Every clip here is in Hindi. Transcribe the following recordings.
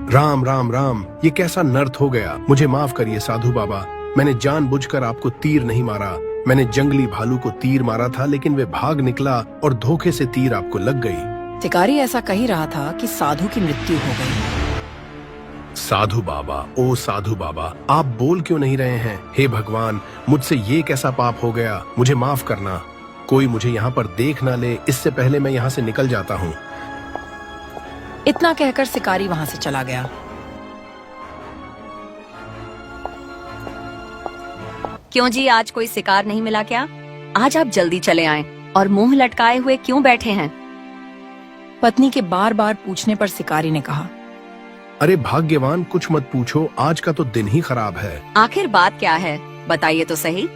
राम राम राम, ये कैसा नर्थ हो गया। मुझे माफ करिए साधु बाबा, मैंने जानबूझकर आपको तीर नहीं मारा। मैंने जंगली भालू को तीर मारा था, लेकिन वे भाग निकला और धोखे से तीर आपको लग गई। शिकारी ऐसा कह ही रहा था कि साधु की मृत्यु हो गई। साधु बाबा, ओ साधु बाबा, आप बोल क्यों नहीं रहे हैं? हे भगवान, मुझसे ये कैसा पाप हो गया? मुझे माफ करना। कोई मुझे यहाँ पर देख ना ले, इससे पहले मैं यहाँ से निकल जाता हूँ। इतना कहकर शिकारी वहाँ से चला गया। क्यों जी, आज कोई शिकार नहीं मिला क्या? आज आप जल्दी चले आएं और मुंह लटकाए हुए क्यों बैठे हैं? पत्नी के बार बार पूछने पर शिकारी ने कहा, अरे भाग्यवान, कुछ मत पूछो, आज का तो दिन ही खराब है। आखिर बात क्या है, बताइए तो सही।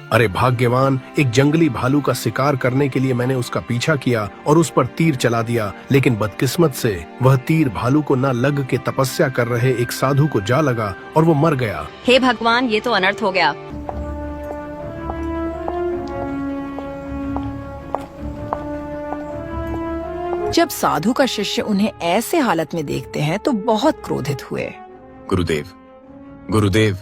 अरे भाग्यवान, एक जंगली भालू का शिकार करने के लिए मैंने उसका पीछा किया और उस पर तीर चला दिया, लेकिन बदकिस्मत से वह तीर भालू को न लग के तपस्या कर रहे एक साधु को जा लगा और वो मर गया। हे भगवान, ये तो अनर्थ हो गया। जब साधु का शिष्य उन्हें ऐसे हालत में देखते हैं तो बहुत क्रोधित हुए। गुरुदेव, गुरुदेव,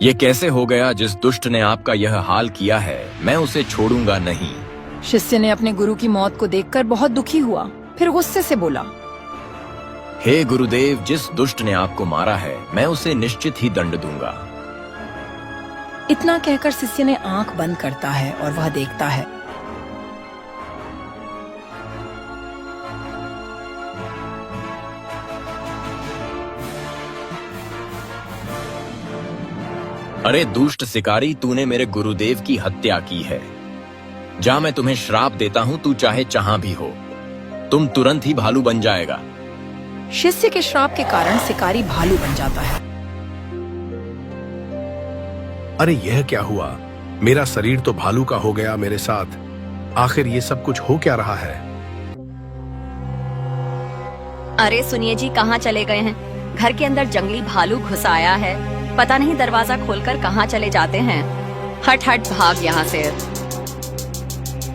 ये कैसे हो गया? जिस दुष्ट ने आपका यह हाल किया है, मैं उसे छोड़ूंगा नहीं। शिष्य ने अपने गुरु की मौत को देखकर बहुत दुखी हुआ, फिर गुस्से से बोला, हे गुरुदेव, जिस दुष्ट ने आपको मारा है, मैं उसे निश्चित ही दंड दूंगा। इतना कहकर शिष्य ने आंख बंद करता है और वह देखता है। अरे दुष्ट शिकारी, तूने मेरे गुरुदेव की हत्या की है। जा, मैं तुम्हें श्राप देता हूँ, तू चाहे जहां भी हो, तुम तुरंत ही भालू बन जाएगा। शिष्य के श्राप के कारण शिकारी भालू बन जाता है। अरे यह क्या हुआ? मेरा शरीर तो भालू का हो गया मेरे साथ। आखिर ये सब कुछ हो क्या रहा है? अरे सुनिए जी, कहाँ चले गए हैं? घर के अंदर जंगली भालू घुस आया है, पता नहीं दरवाजा खोलकर कहाँ चले जाते हैं। हट हट, भाग यहाँ से।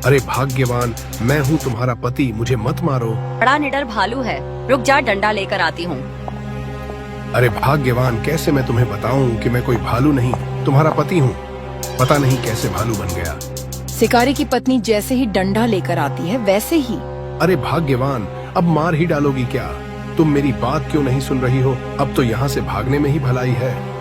अरे भाग्यवान, मैं हूँ तुम्हारा पति, मुझे मत मारो। बड़ा निडर भालू है, रुक जा, डंडा लेकर आती हूँ। अरे भाग्यवान, कैसे मैं तुम्हें बताऊं कि मैं कोई भालू नहीं, तुम्हारा पति हूँ। पता नहीं कैसे भालू बन गया। शिकारी की पत्नी जैसे ही डंडा लेकर आती है वैसे ही। अरे भाग्यवान, अब मार ही डालोगी क्या? तुम मेरी बात क्यों नहीं सुन रही हो? अब तो यहाँ से भागने में ही भलाई है।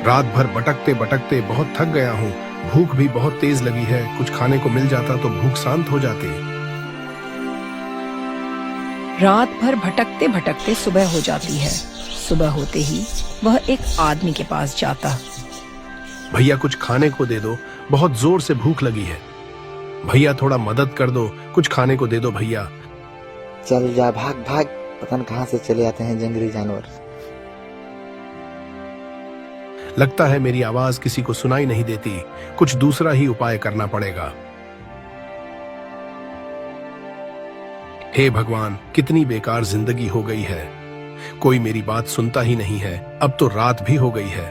रात भर भटकते भटकते बहुत थक गया हूँ। भूख भी बहुत तेज लगी है। कुछ खाने को मिल जाता तो भूख शांत हो जाती। रात भर भटकते भटकते सुबह हो जाती है। सुबह होते ही वह एक आदमी के पास जाता। भैया कुछ खाने को दे दो, बहुत जोर से भूख लगी है। भैया थोड़ा मदद कर दो, कुछ खाने को दे दो भैया। चल जा, भाग भाग, पता नहीं कहाँ से चले आते हैं जंगली जानवर। लगता है मेरी आवाज किसी को सुनाई नहीं देती। कुछ दूसरा ही उपाय करना पड़ेगा। हे भगवान, कितनी बेकार जिंदगी हो गई है। कोई मेरी बात सुनता ही नहीं है। अब तो रात भी हो गई है।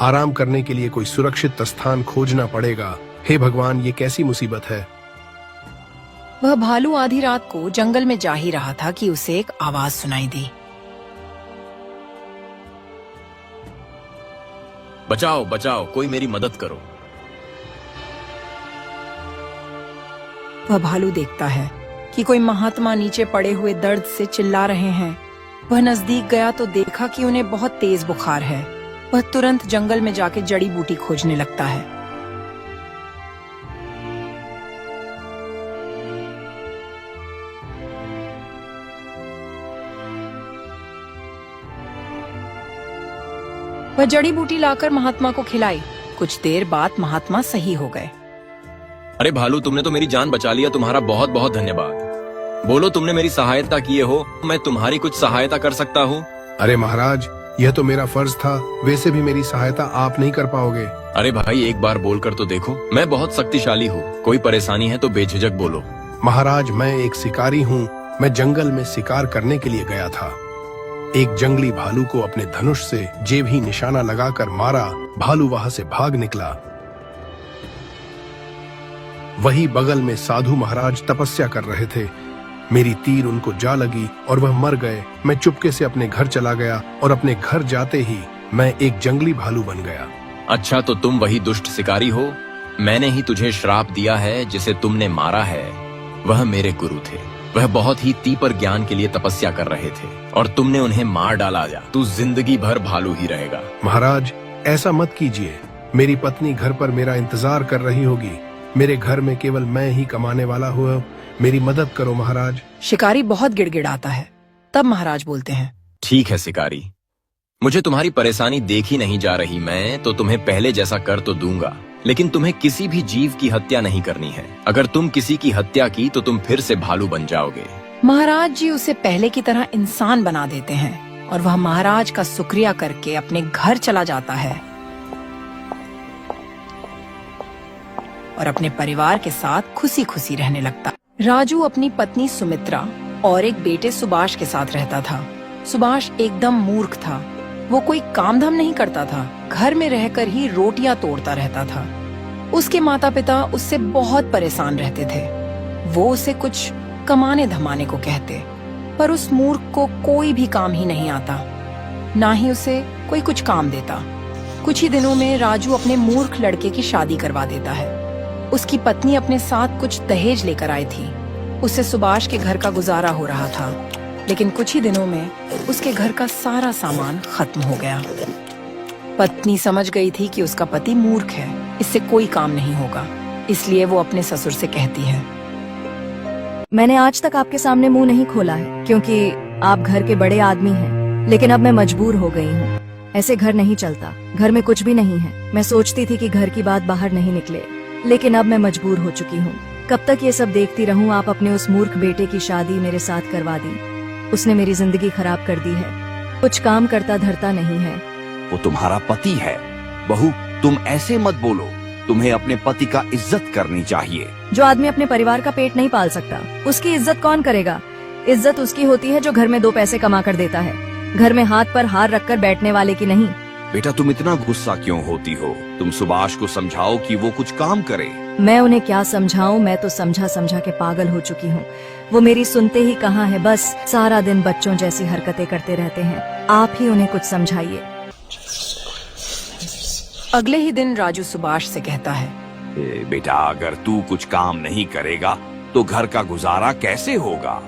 आराम करने के लिए कोई सुरक्षित स्थान खोजना पड़ेगा। हे भगवान, ये कैसी मुसीबत है। वह भालू आधी रात को जंगल में जा ही रहा था कि उसे एक आवाज सुनाई दी। बचाओ बचाओ, कोई मेरी मदद करो। वह भालू देखता है कि कोई महात्मा नीचे पड़े हुए दर्द से चिल्ला रहे हैं। वह नजदीक गया तो देखा कि उन्हें बहुत तेज बुखार है। वह तुरंत जंगल में जाके जड़ी बूटी खोजने लगता है। वह जड़ी बूटी लाकर महात्मा को खिलाई। कुछ देर बाद महात्मा सही हो गए। अरे भालू, तुमने तो मेरी जान बचा लिया, तुम्हारा बहुत बहुत धन्यवाद। बोलो, तुमने मेरी सहायता किए हो, मैं तुम्हारी कुछ सहायता कर सकता हूँ? अरे महाराज, यह तो मेरा फर्ज था। वैसे भी मेरी सहायता आप नहीं कर पाओगे। अरे भाई, एक बार बोलकर तो देखो, मैं बहुत शक्तिशाली हूँ। कोई परेशानी है तो बेझिझक बोलो। महाराज, मैं एक शिकारी हूँ। मैं जंगल में शिकार करने के लिए गया था। एक जंगली भालू को अपने धनुष से जेब ही निशाना लगाकर मारा। भालू वहां से भाग निकला। वही बगल में साधु महाराज तपस्या कर रहे थे। मेरी तीर उनको जा लगी और वह मर गए। मैं चुपके से अपने घर चला गया और अपने घर जाते ही मैं एक जंगली भालू बन गया। अच्छा, तो तुम वही दुष्ट शिकारी हो। मैंने ही तुझे श्राप दिया है। जिसे तुमने मारा है वह मेरे गुरु थे। वह बहुत ही तीव्र ज्ञान के लिए तपस्या कर रहे थे और तुमने उन्हें मार डाला। तू जिंदगी भर भालू ही रहेगा। महाराज, ऐसा मत कीजिए। मेरी पत्नी घर पर मेरा इंतजार कर रही होगी। मेरे घर में केवल मैं ही कमाने वाला हूँ। मेरी मदद करो महाराज। शिकारी बहुत गिड़गिड़ाता है। तब महाराज बोलते हैं, ठीक है शिकारी, मुझे तुम्हारी परेशानी देखी नहीं जा रही। मैं तो तुम्हें पहले जैसा कर तो दूंगा, लेकिन तुम्हें किसी भी जीव की हत्या नहीं करनी है। अगर तुम किसी की हत्या की तो तुम फिर से भालू बन जाओगे। महाराज जी उसे पहले की तरह इंसान बना देते हैं और वह महाराज का शुक्रिया करके अपने घर चला जाता है और अपने परिवार के साथ खुशी खुशी रहने लगता। राजू अपनी पत्नी सुमित्रा और एक बेटे सुभाष के साथ रहता था। सुभाष एकदम मूर्ख था। वो कोई काम धाम नहीं करता था। घर में रहकर ही रोटियां तोड़ता रहता था। उसके माता पिता उससे बहुत परेशान रहते थे। वो उसे कुछ कमाने धमाने को कहते, पर उस मूर्ख को कोई भी काम ही नहीं आता, ना ही उसे कोई कुछ काम देता। कुछ ही दिनों में राजू अपने मूर्ख लड़के की शादी करवा देता है। उसकी पत्नी अपने साथ कुछ दहेज लेकर आई थी। उससे सुभाष के घर का गुजारा हो रहा था, लेकिन कुछ ही दिनों में उसके घर का सारा सामान खत्म हो गया। पत्नी समझ गई थी कि उसका पति मूर्ख है, इससे कोई काम नहीं होगा, इसलिए वो अपने ससुर से कहती है, मैंने आज तक आपके सामने मुंह नहीं खोला है क्योंकि आप घर के बड़े आदमी हैं, लेकिन अब मैं मजबूर हो गई हूँ। ऐसे घर नहीं चलता। घर में कुछ भी नहीं है। मैं सोचती थी कि घर की बात बाहर नहीं निकले, लेकिन अब मैं मजबूर हो चुकी हूँ। कब तक ये सब देखती रहूँ? आप अपने उस मूर्ख बेटे की शादी मेरे साथ करवा दी। उसने मेरी जिंदगी खराब कर दी है। कुछ काम करता धरता नहीं है। वो तुम्हारा पति है। बहू, तुम ऐसे मत बोलो। तुम्हें अपने पति का इज्जत करनी चाहिए। जो आदमी अपने परिवार का पेट नहीं पाल सकता, उसकी इज्जत कौन करेगा? इज्जत उसकी होती है जो घर में 2 पैसे कमा कर देता है, घर में हाथ पर हार रखकर बैठने वाले की नहीं। बेटा, तुम इतना गुस्सा क्यों होती हो? तुम सुभाष को समझाओ कि वो कुछ काम करे। मैं उन्हें क्या समझाऊं? मैं तो समझा समझा के पागल हो चुकी हूँ। वो मेरी सुनते ही कहाँ है। बस सारा दिन बच्चों जैसी हरकतें करते रहते हैं। आप ही उन्हें कुछ समझाइए। अगले ही दिन राजू सुभाष से कहता है, बेटा, अगर तू कुछ काम नहीं करेगा तो घर का गुजारा कैसे होगा?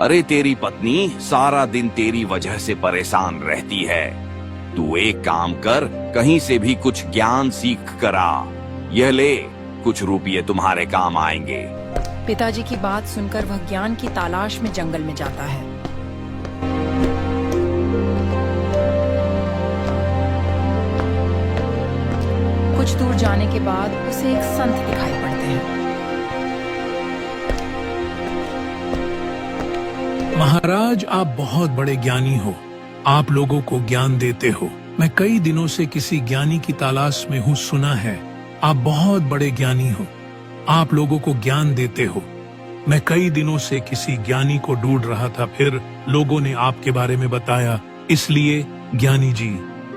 अरे तेरी पत्नी सारा दिन तेरी वजह से परेशान रहती है। तू एक काम कर, कहीं से भी कुछ ज्ञान सीख कर आ। यह ले, कुछ रुपये तुम्हारे काम आएंगे। पिताजी की बात सुनकर वह ज्ञान की तलाश में जंगल में जाता है। कुछ दूर जाने के बाद उसे एक संत दिखाई पड़ते हैं। महाराज, आप बहुत बड़े ज्ञानी हो। आप लोगों को ज्ञान देते हो। मैं कई दिनों से किसी ज्ञानी की तलाश में हूँ। सुना है आप बहुत बड़े ज्ञानी हो। आप लोगों को ज्ञान देते हो। मैं कई दिनों से किसी ज्ञानी को ढूंढ रहा था, फिर लोगों ने आपके बारे में बताया। इसलिए ज्ञानी जी,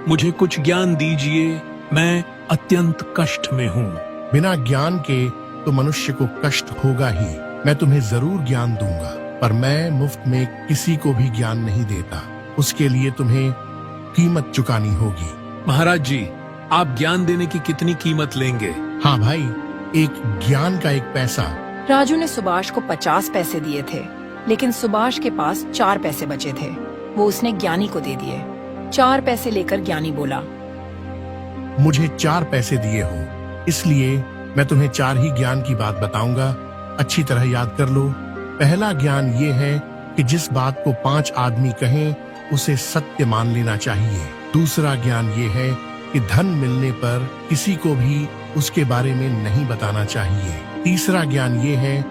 मुझे कुछ ज्ञान दीजिए। मैं अत्यंत कष्ट में हूँ। बिना ज्ञान के तो मनुष्य को कष्ट होगा ही। मैं तुम्हें जरूर ज्ञान दूंगा, पर मैं मुफ्त में किसी को भी ज्ञान नहीं देता। उसके लिए तुम्हें कीमत चुकानी होगी। महाराज जी, आप ज्ञान देने की कितनी कीमत लेंगे? हाँ भाई, एक ज्ञान का 1 पैसा। राजू ने सुभाष को 50 पैसे दिए थे, लेकिन सुभाष के पास 4 पैसे बचे थे। वो उसने ज्ञानी को दे दिए। 4 पैसे लेकर ज्ञानी बोला, मुझे 4 पैसे दिए हो, इसलिए मैं तुम्हें 4 ही ज्ञान की बात बताऊंगा। अच्छी तरह याद कर लो। पहला ज्ञान ये है कि जिस बात को 5 आदमी कहें उसे सत्य मान लेना चाहिए। दूसरा ज्ञान ये है कि धन मिलने पर किसी को भी उसके बारे में नहीं बताना चाहिए। तीसरा ज्ञान ये है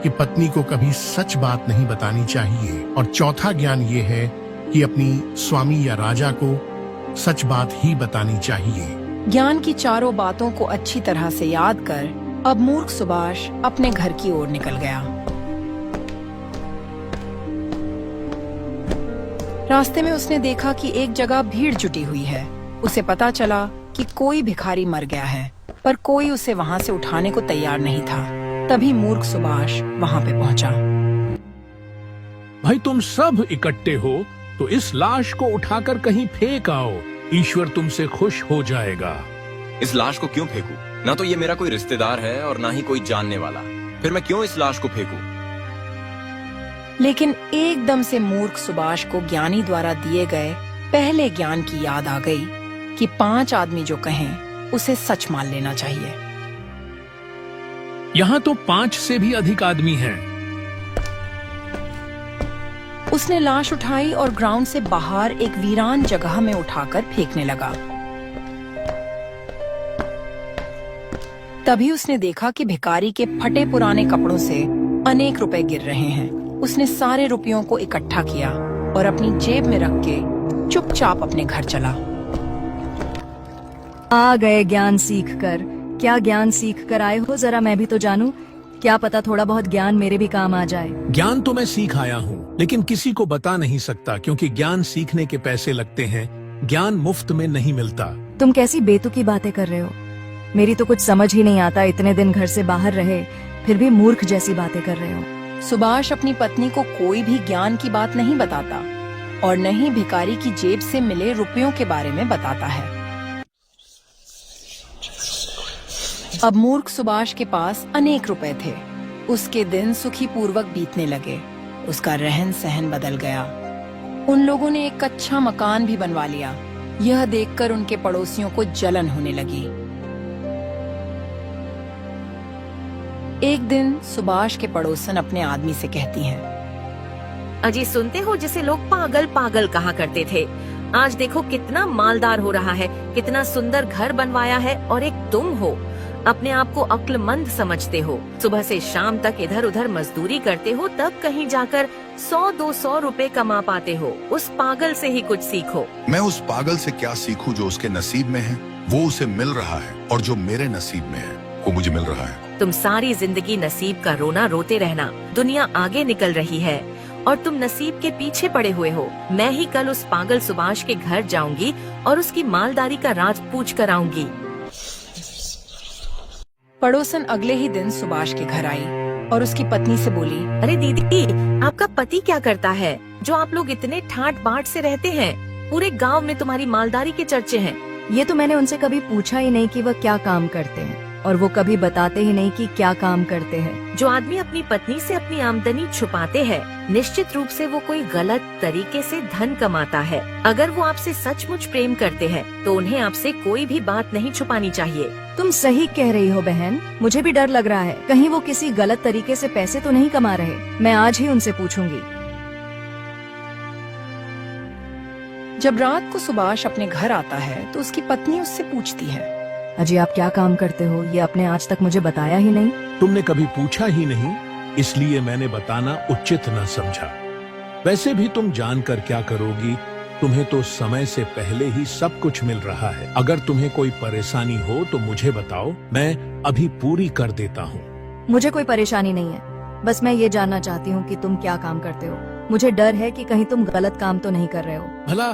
कि पत्नी को कभी सच बात नहीं बतानी चाहिए। और चौथा ज्ञान ये है कि अपनी स्वामी या राजा को सच बात ही बतानी चाहिए। ज्ञान की चारों बातों को अच्छी तरह से याद कर अब मूर्ख सुभाष अपने घर की ओर निकल गया। रास्ते में उसने देखा कि एक जगह भीड़ जुटी हुई है। उसे पता चला कि कोई भिखारी मर गया है, पर कोई उसे वहाँ से उठाने को तैयार नहीं था। तभी मूर्ख सुभाष वहाँ पे पहुँचा। भाई तुम सब इकट्ठे हो तो इस लाश को उठाकर कहीं फेंक आओ, ईश्वर तुमसे खुश हो जाएगा। इस लाश को क्यों फेंकूं? ना तो ये मेरा कोई रिश्तेदार है और ना ही कोई जानने वाला, फिर मैं क्यों इस लाश को फेंकूं? लेकिन एकदम से मूर्ख सुभाष को ज्ञानी द्वारा दिए गए पहले ज्ञान की याद आ गई कि 5 आदमी जो कहें उसे सच मान लेना चाहिए। यहाँ तो 5 से भी अधिक आदमी हैं। उसने लाश उठाई और ग्राउंड से बाहर एक वीरान जगह में उठाकर फेंकने लगा। तभी उसने देखा कि भिखारी के फटे पुराने कपड़ों से अनेक रुपए गिर रहे हैं। उसने सारे रुपयों को इकट्ठा किया और अपनी जेब में रख के चुपचाप अपने घर चला। आ गए ज्ञान सीख कर। क्या ज्ञान सीख कर आए हो, जरा मैं भी तो जानूं। क्या पता थोड़ा बहुत ज्ञान मेरे भी काम आ जाए। ज्ञान तो मैं सीख आया हूँ, लेकिन किसी को बता नहीं सकता क्योंकि ज्ञान सीखने के पैसे लगते हैं। ज्ञान मुफ्त में नहीं मिलता। तुम कैसी बेतुकी बातें कर रहे हो? मेरी तो कुछ समझ ही नहीं आता। इतने दिन घर से बाहर रहे फिर भी मूर्ख जैसी बातें कर रहे हो। सुभाष अपनी पत्नी को कोई भी ज्ञान की बात नहीं बताता और न ही भिखारी की जेब से मिले रुपयों के बारे में बताता है। अब मूर्ख सुभाष के पास अनेक रुपए थे। उसके दिन सुखी पूर्वक बीतने लगे। उसका रहन सहन बदल गया। उन लोगों ने एक अच्छा मकान भी बनवा लिया। यह देखकर उनके पड़ोसियों को जलन होने लगी। एक दिन सुभाष के पड़ोसन अपने आदमी से कहती हैं, अजी सुनते हो जिसे लोग पागल पागल कहा करते थे, आज देखो कितना मालदार हो रहा है, कितना सुंदर घर बनवाया है। और एक तुम हो, अपने आप को अक्लमंद समझते हो, सुबह से शाम तक इधर उधर मजदूरी करते हो, तब कहीं जाकर 100-200 रुपए कमा पाते हो। उस पागल से ही कुछ सीखो। मैं उस पागल से क्या सीखूं जो उसके नसीब में है, वो उसे मिल रहा है, और जो मेरे नसीब में है वो मुझे मिल रहा है। तुम सारी जिंदगी नसीब का रोना रोते रहना। दुनिया आगे निकल रही है और तुम नसीब के पीछे पड़े हुए हो। मैं ही कल उस पागल सुभाष के घर जाऊंगी और उसकी मालदारी का राज पूछ कर आऊंगी। पड़ोसन अगले ही दिन सुभाष के घर आई और उसकी पत्नी से बोली, अरे दीदी, आपका पति क्या करता है जो आप लोग इतने ठाट बाट से रहते हैं? पूरे गांव में तुम्हारी मालदारी के चर्चे हैं। ये तो मैंने उनसे कभी पूछा ही नहीं कि वह क्या काम करते हैं, और वो कभी बताते ही नहीं कि क्या काम करते हैं। जो आदमी अपनी पत्नी से अपनी आमदनी छुपाते हैं, निश्चित रूप से वो कोई गलत तरीके से धन कमाता है। अगर वो आपसे सचमुच प्रेम करते हैं तो उन्हें आपसे कोई भी बात नहीं छुपानी चाहिए। तुम सही कह रही हो बहन, मुझे भी डर लग रहा है कहीं वो किसी गलत तरीके से पैसे तो नहीं कमा रहे। मैं आज ही उनसे पूछूंगी। जब रात को सुभाष अपने घर आता है तो उसकी पत्नी उससे पूछती है, अजी आप क्या काम करते हो? ये आपने आज तक मुझे बताया ही नहीं। तुमने कभी पूछा ही नहीं, इसलिए मैंने बताना उचित न समझा। वैसे भी तुम जानकर क्या करोगी? तुम्हें तो समय से पहले ही सब कुछ मिल रहा है। अगर तुम्हें कोई परेशानी हो तो मुझे बताओ, मैं अभी पूरी कर देता हूँ। मुझे कोई परेशानी नहीं है, बस मैं ये जानना चाहती हूँ कि तुम क्या काम करते हो। मुझे डर है कि कहीं तुम गलत काम तो नहीं कर रहे हो। भला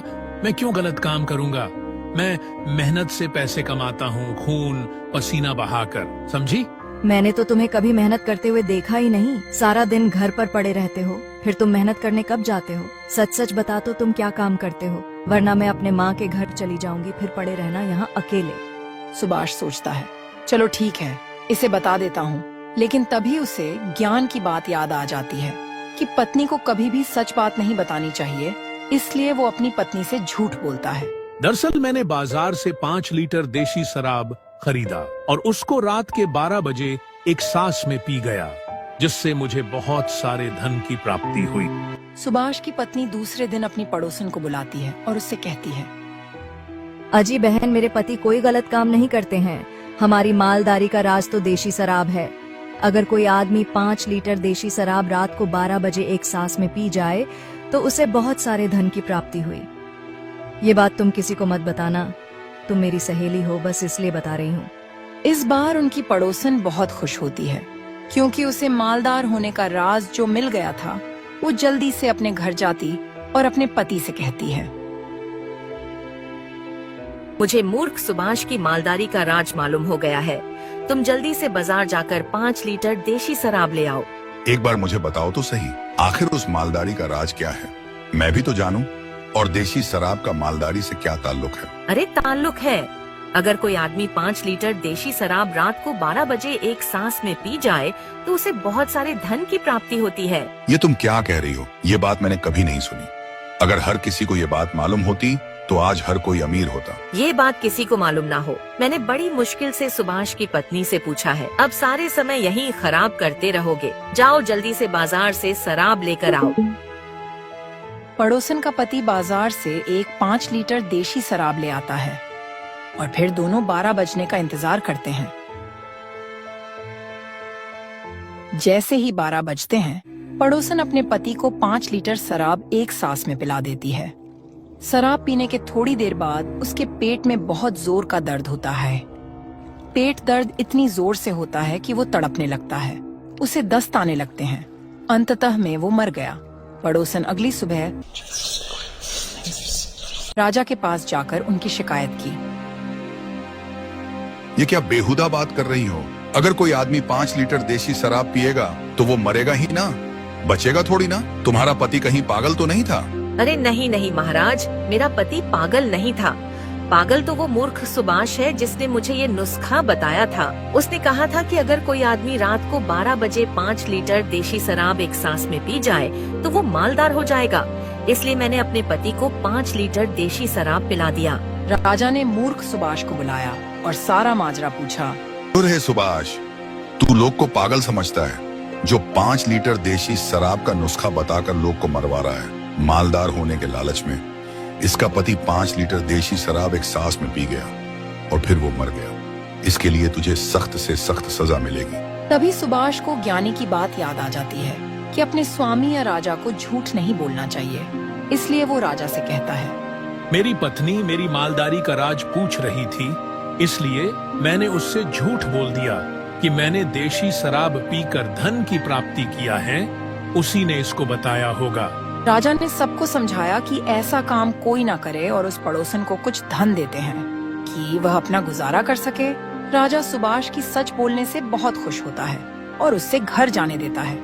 मैं क्यों गलत काम करूँगा? मैं मेहनत से पैसे कमाता हूँ, खून पसीना बहाकर, समझी? मैंने तो तुम्हें कभी मेहनत करते हुए देखा ही नहीं। सारा दिन घर पर पड़े रहते हो, फिर तुम मेहनत करने कब जाते हो? सच सच बता तो तुम क्या काम करते हो, वरना मैं अपने माँ के घर चली जाऊंगी, फिर पड़े रहना यहाँ अकेले। सुभाष सोचता है, चलो ठीक है, इसे बता देता हूँ। लेकिन तभी उसे ज्ञान की बात याद आ जाती है कि पत्नी को कभी भी सच बात नहीं बतानी चाहिए, इसलिए वो अपनी पत्नी से झूठ बोलता है। दरअसल मैंने बाजार से 5 लीटर देशी शराब खरीदा और उसको रात के 12 बजे एक सांस में पी गया, जिससे मुझे बहुत सारे धन की प्राप्ति हुई। सुभाष की पत्नी दूसरे दिन अपनी पड़ोसन को बुलाती है और उससे कहती है, अजी बहन, मेरे पति कोई गलत काम नहीं करते हैं। हमारी मालदारी का राज तो देशी शराब है। अगर कोई आदमी 5 लीटर देशी शराब रात को 12 बजे एक सांस में पी जाए तो उसे बहुत सारे धन की प्राप्ति हुई। ये बात तुम किसी को मत बताना, तुम मेरी सहेली हो, बस इसलिए बता रही हूँ। इस बार उनकी पड़ोसन बहुत खुश होती है क्योंकि उसे मालदार होने का राज जो मिल गया था। वो जल्दी से अपने घर जाती और अपने पति से कहती है, मुझे मूर्ख सुभाष की मालदारी का राज मालूम हो गया है। तुम जल्दी से बाजार जाकर 5 लीटर देशी शराब ले आओ। एक बार मुझे बताओ तो सही, आखिर उस मालदारी का राज क्या है? मैं भी तो जानूं। और देशी शराब का मालदारी से क्या ताल्लुक है? अरे ताल्लुक है। अगर कोई आदमी 5 लीटर देशी शराब रात को 12 बजे एक सांस में पी जाए तो उसे बहुत सारे धन की प्राप्ति होती है। ये तुम क्या कह रही हो? ये बात मैंने कभी नहीं सुनी। अगर हर किसी को ये बात मालूम होती तो आज हर कोई अमीर होता। ये बात किसी को मालूम ना हो। मैंने बड़ी मुश्किल से सुभाष की पत्नी से पूछा है। अब सारे समय यही खराब करते रहोगे। जाओ जल्दी से बाजार से शराब लेकर आओ। पड़ोसन का पति बाजार से एक 5 लीटर देशी शराब ले आता है और फिर दोनों 12 बजने का इंतजार करते हैं। जैसे ही 12 बजते हैं, पड़ोसन अपने पति को 5 लीटर शराब एक सांस में पिला देती है। शराब पीने के थोड़ी देर बाद उसके पेट में बहुत जोर का दर्द होता है। पेट दर्द इतनी जोर से होता है कि वो तड़पने लगता है। उसे दस्त आने लगते हैं। अंततः में वो मर गया। पड़ोसन अगली सुबह राजा के पास जाकर उनकी शिकायत की। ये क्या बेहुदा बात कर रही हो? अगर कोई आदमी 5 लीटर देशी शराब पिएगा तो वो मरेगा ही ना, बचेगा थोड़ी ना। तुम्हारा पति कहीं पागल तो नहीं था? अरे नहीं नहीं महाराज, मेरा पति पागल नहीं था। पागल तो वो मूर्ख सुभाष है जिसने मुझे ये नुस्खा बताया था। उसने कहा था कि अगर कोई आदमी रात को 12 बजे 5 लीटर देशी शराब एक सांस में पी जाए तो वो मालदार हो जाएगा। इसलिए मैंने अपने पति को 5 लीटर देशी शराब पिला दिया। राजा ने मूर्ख सुभाष को बुलाया और सारा माजरा पूछा। है सुभाष, तू लोग को पागल समझता है जो 5 लीटर देशी शराब का नुस्खा बताकर लोग को मरवा रहा है मालदार होने के लालच में। इसका पति 5 लीटर देशी शराब एक सांस में पी गया और फिर वो मर गया। इसके लिए तुझे सख्त से सख्त सजा मिलेगी। तभी सुभाष को ज्ञानी की बात याद आ जाती है कि अपने स्वामी या राजा को झूठ नहीं बोलना चाहिए। इसलिए वो राजा से कहता है, मेरी पत्नी मेरी मालदारी का राज पूछ रही थी, इसलिए मैंने उससे झूठ बोल दिया कि मैंने देशी शराब पीकर धन की प्राप्ति किया है। उसी ने इसको बताया होगा। राजा ने सबको समझाया कि ऐसा काम कोई ना करे और उस पड़ोसन को कुछ धन देते हैं कि वह अपना गुजारा कर सके। राजा सुभाष की सच बोलने से बहुत खुश होता है और उससे घर जाने देता है।